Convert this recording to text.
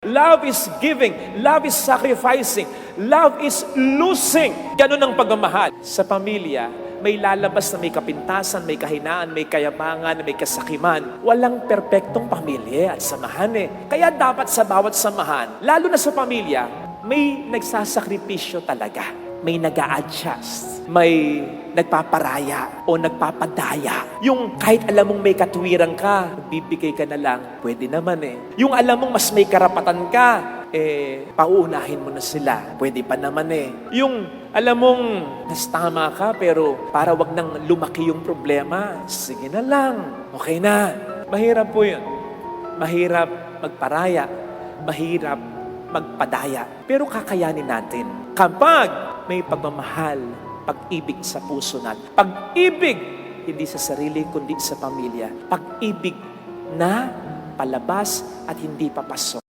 Love is giving. Love is sacrificing. Love is losing. Ganun ang pagmamahal. Sa pamilya, may lalabas na may kapintasan, may kahinaan, may kayabangan, may kasakiman. Walang perpektong pamilya at samahan eh. Kaya dapat sa bawat samahan, lalo na sa pamilya, may nagsasakripisyo talaga. May nag-a-adjust. May nagpaparaya o nagpapadaya. Yung kahit alam mong may katwiran ka, bibigay ka na lang, pwede naman eh. Yung alam mong mas may karapatan ka, pauunahin mo na sila. Pwede pa naman eh. Yung alam mong nas tama ka, pero para wag nang lumaki yung problema, sige na lang. Okay na. Mahirap po yun. Mahirap magparaya. Mahirap magpadaya. Pero kakayanin natin. Kapag may pagmamahal, pag-ibig sa puso natin. Pag-ibig, hindi sa sarili, kundi sa pamilya. Pag-ibig na palabas at hindi papasok.